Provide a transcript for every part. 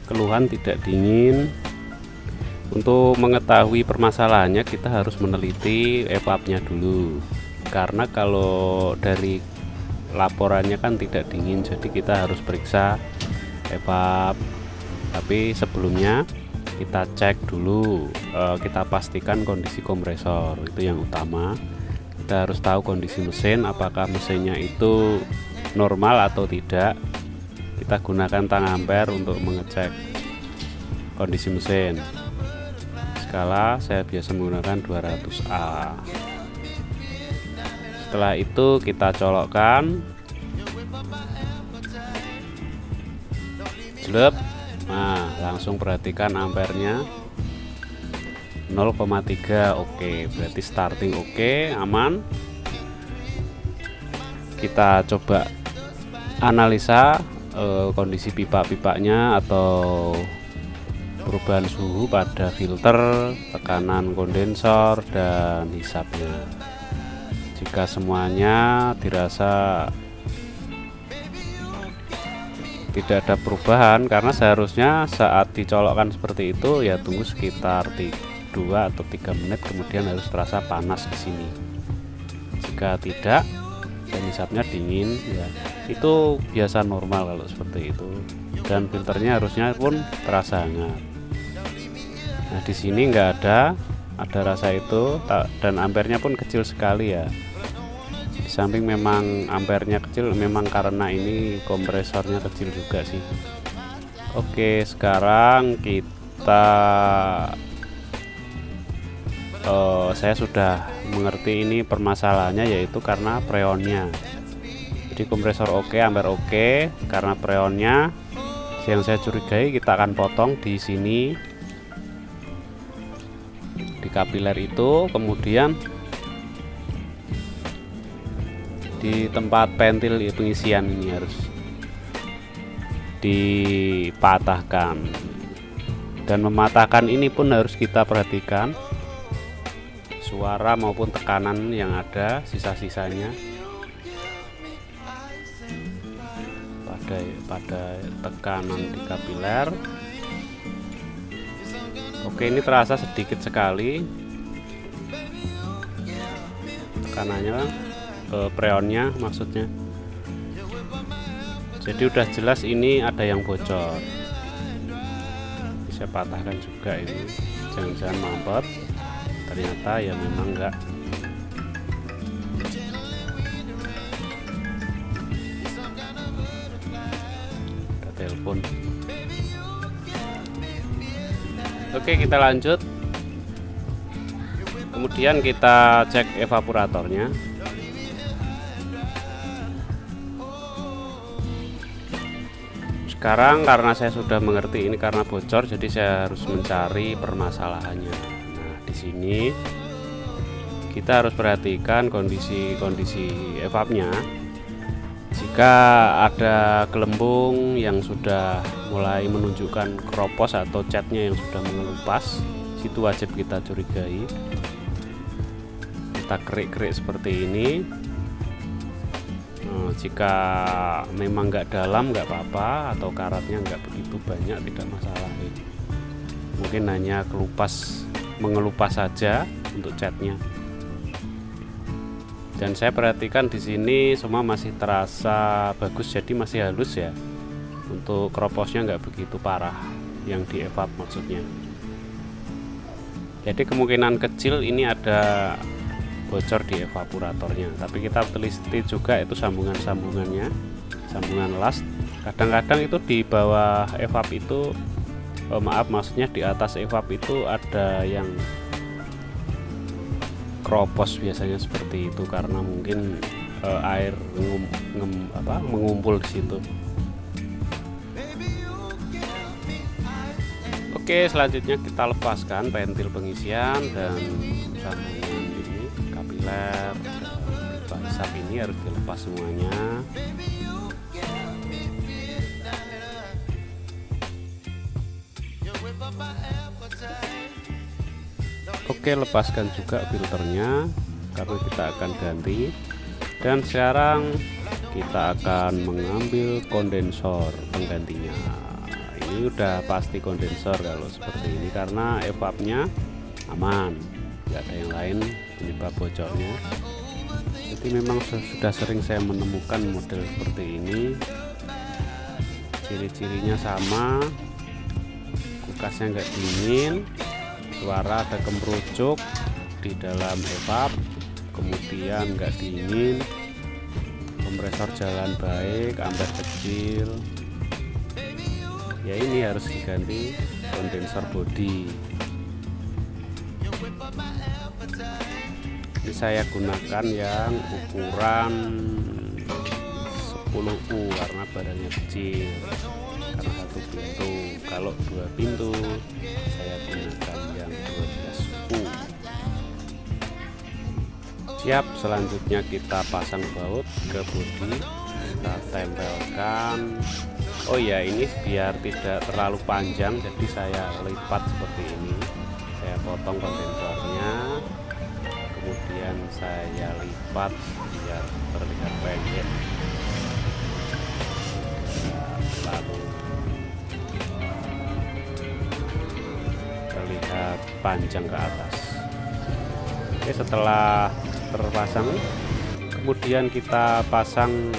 keluhan tidak dingin. Untuk mengetahui permasalahannya kita harus meneliti evapnya dulu, karena kalau dari laporannya kan tidak dingin, jadi kita harus periksa evap. Tapi sebelumnya kita cek dulu, kita pastikan kondisi kompresor, itu yang utama. Kita harus tahu kondisi mesin, apakah mesinnya itu normal atau tidak. Kita gunakan tang ampere untuk mengecek kondisi mesin. Skala saya biasa menggunakan 200A. Setelah itu kita colokkan, jelek. Nah, langsung perhatikan ampernya 0,3. Oke, berarti starting oke, aman. Kita coba analisa kondisi pipa-pipanya atau perubahan suhu pada filter, tekanan kondensor, dan hisapnya. Jika semuanya dirasa tidak ada perubahan, karena seharusnya saat dicolokkan seperti itu ya tunggu sekitar 2 atau 3 menit, kemudian harus terasa panas di sini. Jika tidak dan hisapnya dingin, ya itu biasa normal kalau seperti itu, dan filternya harusnya pun terasa hangat. Nah, di sini nggak ada rasa itu, dan ampernya pun kecil sekali ya. Di samping memang ampernya kecil, memang karena ini kompresornya kecil juga sih. Oke, sekarang kita saya sudah mengerti ini permasalahannya, yaitu karena freonnya. Jadi kompresor oke, ampere oke, karena freonnya yang saya curigai. Kita akan potong di sini, di kapiler itu, kemudian di tempat pentil pengisian ini harus dipatahkan, dan mematahkan ini pun harus kita perhatikan suara maupun tekanan yang ada, sisa-sisanya pada tekanan di kapiler. Oke, ini terasa sedikit sekali tekanannya, freonnya maksudnya. Jadi udah jelas ini ada yang bocor. Bisa patahkan juga ini, jangan-jangan mampet. Ternyata ya memang enggak. Ada telepon. Oke, kita lanjut. Kemudian kita cek evaporatornya. Sekarang karena saya sudah mengerti ini karena bocor, jadi saya harus mencari permasalahannya. Nah, di sini kita harus perhatikan kondisi evapnya. Jika ada gelembung yang sudah mulai menunjukkan keropos atau catnya yang sudah mengelupas, situ wajib kita curigai. Kita kerik-kerik seperti ini. Jika memang nggak dalam nggak apa-apa, atau karatnya nggak begitu banyak, tidak masalah. Mungkin hanya mengelupas saja untuk catnya. Dan saya perhatikan di sini semua masih terasa bagus, jadi masih halus ya. Untuk keroposnya nggak begitu parah, yang di evap maksudnya. Jadi kemungkinan kecil ini ada bocor di evaporatornya, tapi kita teliti juga itu sambungan-sambungannya, sambungan las. Kadang-kadang itu di bawah evap itu, maksudnya di atas evap itu ada yang keropos, biasanya seperti itu karena mungkin air mengumpul di situ. Oke, selanjutnya kita lepaskan pentil pengisian dan sambungan ini, kapiler dan pipa hisap ini harus dilepas semuanya. Oke, lepaskan juga filternya karena kita akan ganti. Dan sekarang kita akan mengambil kondensor penggantinya. ini udah pasti kondensor kalau seperti ini, karena evapnya aman, nggak ada yang lain penyebab bocornya. Jadi memang sudah sering saya menemukan model seperti ini, ciri-cirinya sama, kulkasnya nggak dingin, suara ada kemerucuk di dalam evap, kemudian nggak dingin, kompresor jalan baik, ampere kecil. Ya ini harus diganti kondensor bodi. Ini saya gunakan yang ukuran 10U karena barangnya kecil, karena 1 pintu. Kalau 2 pintu saya gunakan yang 12U. Siap, selanjutnya kita pasang baut ke bodi, kita tempelkan. Oh ya, ini biar tidak terlalu panjang, jadi saya lipat seperti ini. Saya potong kondensornya, kemudian saya lipat biar terlihat pendek, lalu terlihat panjang ke atas. Oke, setelah terpasang, kemudian kita pasang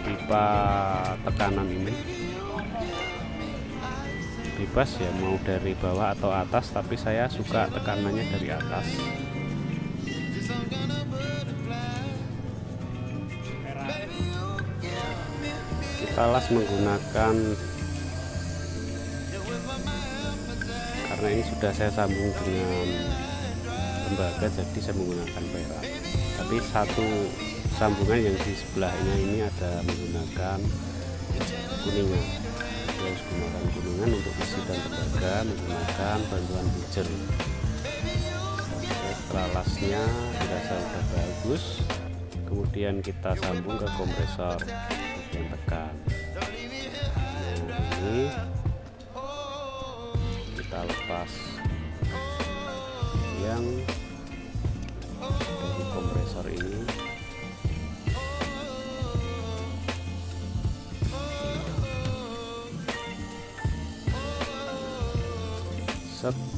pipa tekanan ini. Bebas ya, mau dari bawah atau atas, tapi saya suka tekanannya dari atas. Kita las menggunakan, karena ini sudah saya sambung dengan lembaga, jadi saya menggunakan perak. Tapi satu sambungan yang di sebelahnya ini ada menggunakan kuningan. Saya harus gunakan kuningan untuk besi dan tembaga, menggunakan bantuan pijer. Setelah lasnya dirasa sudah bagus, kemudian kita sambung ke kompresor bagian tekan. Nah, ini kita lepas yang dari kompresor ini.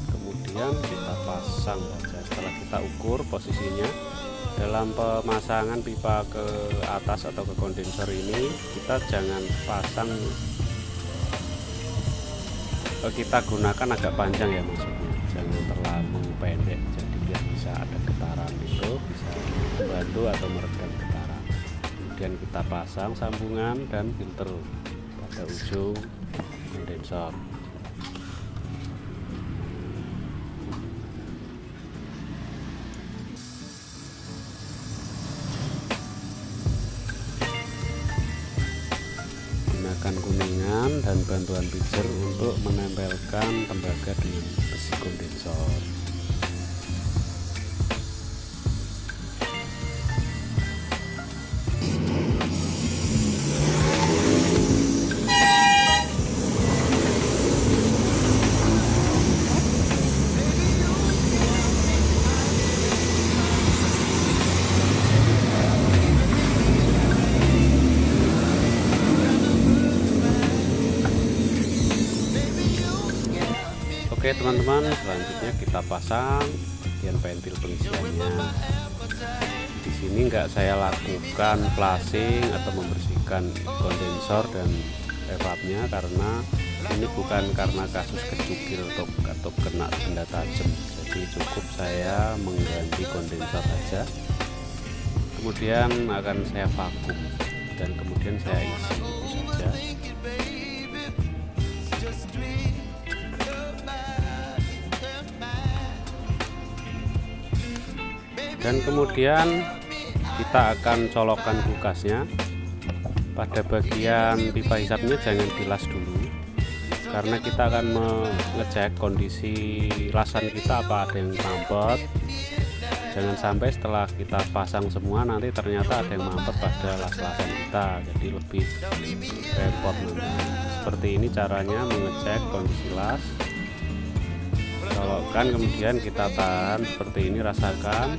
Kemudian kita pasang saja. Setelah kita ukur posisinya dalam pemasangan pipa ke atas atau ke kondensor ini, kita jangan pasang, kita gunakan agak panjang ya, maksudnya jangan terlalu pendek, jadi biar bisa ada getaran, itu bisa membantu atau meredam getaran. Kemudian kita pasang sambungan dan filter pada ujung kondensor. Gunakan kuningan dan bantuan pijer untuk menempelkan tembaga dengan besi kondensor. Oke teman-teman, selanjutnya kita pasang bagian ventil pengisiannya. Di sini nggak saya lakukan flashing atau membersihkan kondensor dan evapnya, karena ini bukan karena kasus kecukil atau kena benda tajam. Jadi cukup saya mengganti kondensor saja, kemudian akan saya vakum dan kemudian saya isi itu saja. Dan kemudian kita akan colokkan kulkasnya. Pada bagian pipa hisapnya jangan dilas dulu, karena kita akan mengecek kondisi lasan kita apa ada yang mampet. Jangan sampai setelah kita pasang semua nanti ternyata ada yang mampet pada las-lasan kita, jadi lebih repot nanti. Seperti ini caranya mengecek kondisi las. Colokkan, kemudian kita tahan seperti ini, rasakan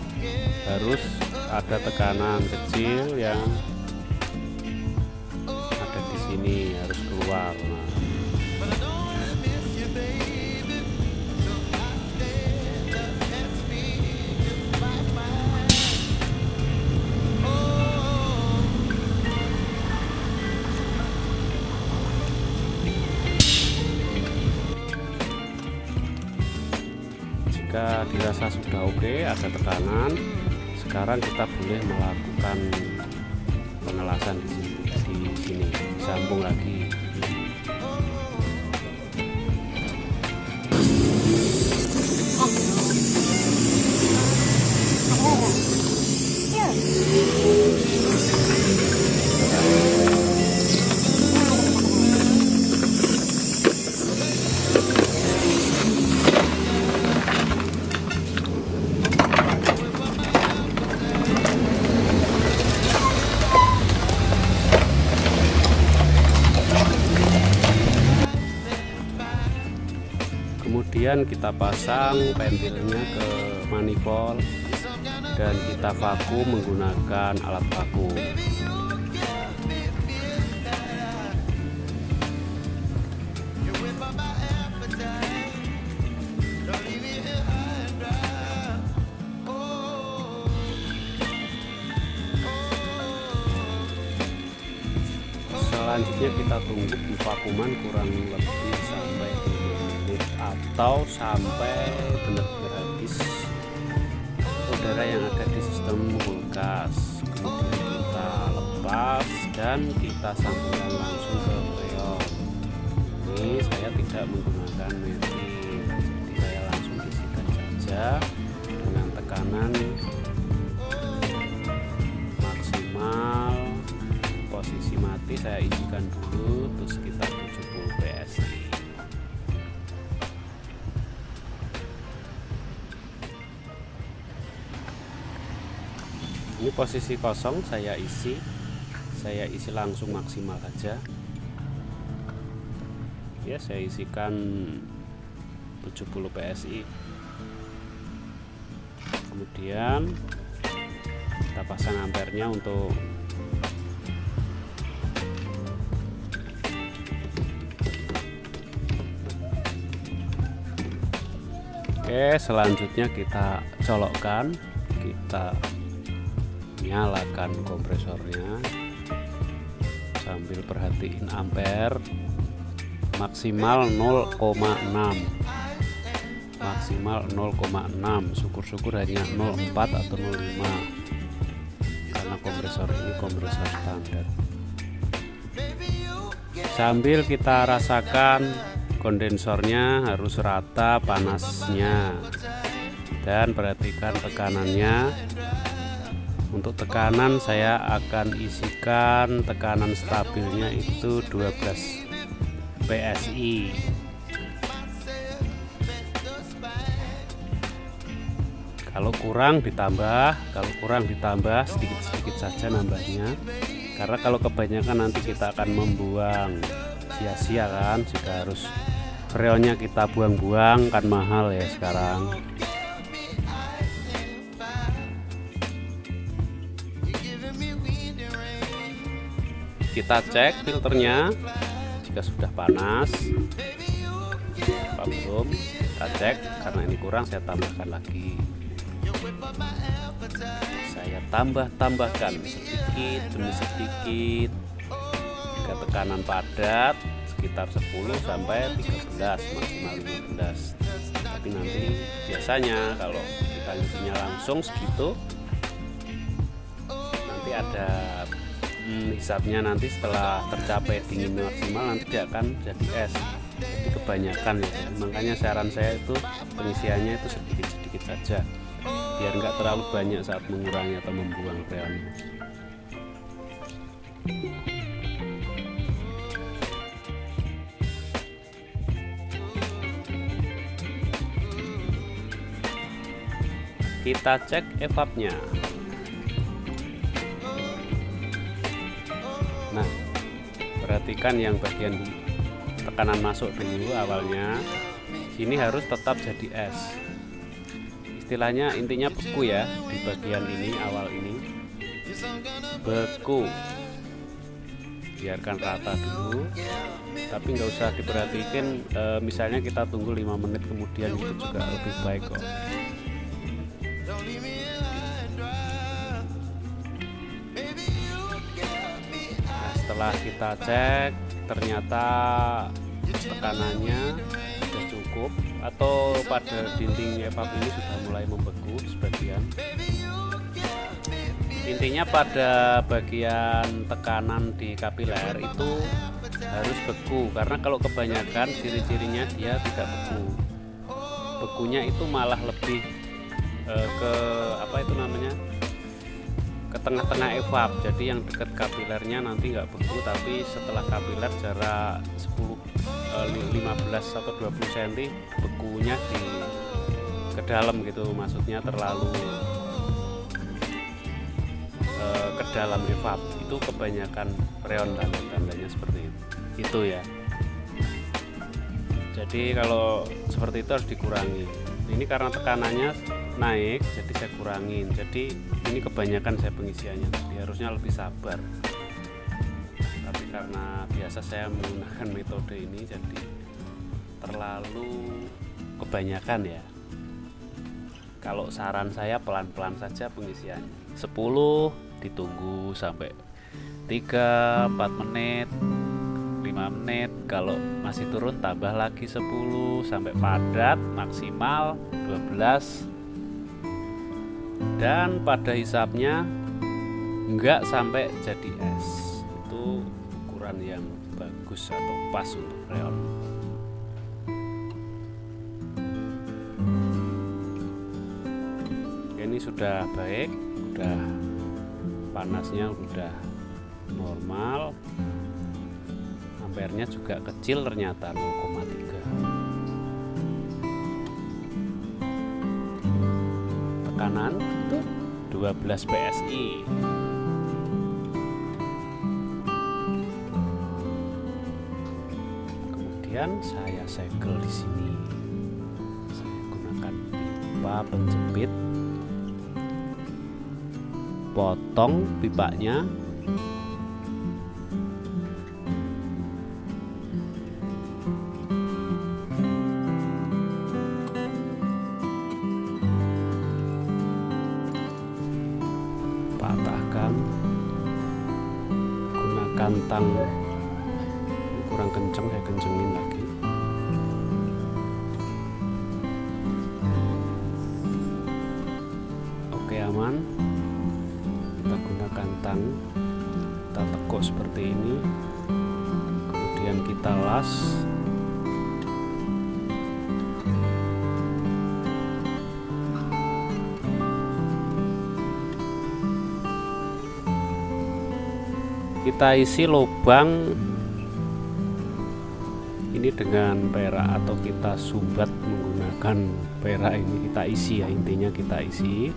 harus ada tekanan kecil yang ada di sini, harus keluar. Nah, jika dirasa sudah oke, ada tekanan, sekarang kita boleh melakukan pengelasan di sini, disambung lagi. Kemudian kita pasang pentilnya ke manifold dan kita vakum menggunakan alat vakum. Selanjutnya kita tunggu di vakuman kurang lebih sampai 5 menit atau sampai benar-benar habis udara yang ada di sistem kulkas. Kemudian kita lepas dan kita sambungkan langsung ke freon. Ini saya tidak menggunakan mesin, saya langsung isikan saja dengan tekanan maksimal. Posisi mati saya isikan dulu, terus sekitar 70 PSI. Ini posisi kosong, saya isi langsung maksimal saja ya, saya isikan 70 PSI. Kemudian kita pasang ampernya untuk selanjutnya kita colokkan, kita nyalakan kompresornya sambil perhatiin ampere maksimal 0,6, maksimal 0,6, syukur-syukur hanya 0,4 atau 0,5 karena kompresor ini kompresor standar. Sambil kita rasakan kondensornya harus rata panasnya dan perhatikan tekanannya. Untuk tekanan saya akan isikan tekanan stabilnya itu 12 PSI. Kalau kurang ditambah sedikit-sedikit saja nambahnya, karena kalau kebanyakan nanti kita akan membuang sia-sia kan, jika harus freonnya kita buang-buang kan mahal ya sekarang. Kita cek filternya jika sudah panas apa belum, kita cek. Karena ini kurang saya tambahkan lagi, saya tambahkan sedikit demi sedikit jika tekanan padat sekitar 10 sampai 13 maksimal 15. Tapi nanti biasanya kalau kita isinya langsung segitu, nanti ada hisapnya, nanti setelah tercapai dingin maksimal nanti dia akan jadi es, jadi kebanyakan ya. Makanya saran saya itu pengisiannya itu sedikit-sedikit saja biar nggak terlalu banyak saat mengurangi atau membuang freonnya. Kita cek evapnya. Nah, perhatikan yang bagian tekanan masuk dulu awalnya, sini harus tetap jadi es. Istilahnya intinya beku ya, di bagian ini awal ini beku. Biarkan rata dulu, tapi nggak usah diperhatikan. Misalnya kita tunggu 5 menit kemudian, itu juga lebih baik kok. Setelah kita cek ternyata tekanannya sudah cukup, atau pada dinding evap ini sudah mulai membeku sebagian. Intinya pada bagian tekanan di kapiler itu harus beku, karena kalau kebanyakan ciri-cirinya dia tidak beku. Bekunya itu malah lebih ke apa itu namanya, ke tengah-tengah evap. Jadi yang dekat kapilernya nanti nggak beku, tapi setelah kapiler jarak 15 atau 20 cm bekunya ke dalam gitu, maksudnya terlalu ke dalam evap. Itu kebanyakan freon tanda-tandanya seperti itu ya. Jadi kalau seperti itu harus dikurangi. Ini karena tekanannya naik, jadi saya kurangin. Jadi ini kebanyakan saya pengisiannya, jadi harusnya lebih sabar. Tapi karena biasa saya menggunakan metode ini, jadi terlalu kebanyakan ya. Kalau saran saya pelan-pelan saja pengisiannya. 10 ditunggu sampai 3-4 menit, 5 menit. Kalau masih turun tambah lagi 10 sampai padat maksimal 12. Dan pada hisapnya enggak sampai jadi es. Itu ukuran yang bagus atau pas untuk freon. Ini sudah baik, udah panasnya udah normal, ampernya juga kecil ternyata 0,3. Tekanan itu 12 PSI. Kemudian saya segel di sini. Saya gunakan pipa penjepit. Potong pipanya, patahkan, gunakan tang kurang kenceng, saya kencengin lagi. Oke, aman. Kita gunakan tang, kita tekuk seperti ini, kemudian kita las. Kita isi lubang ini dengan perak atau kita sumbat menggunakan perak ini, kita isi ya, intinya kita isi.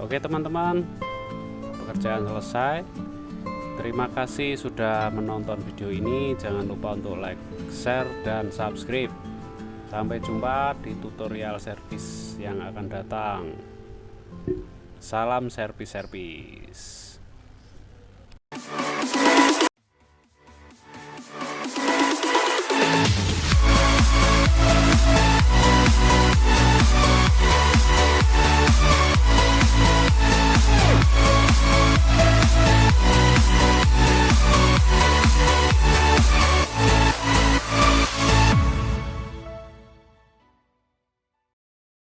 Oke teman-teman, pekerjaan selesai. Terima kasih sudah menonton video ini. Jangan lupa untuk like, share, dan subscribe. Sampai jumpa di tutorial servis yang akan datang. Salam servis-servis.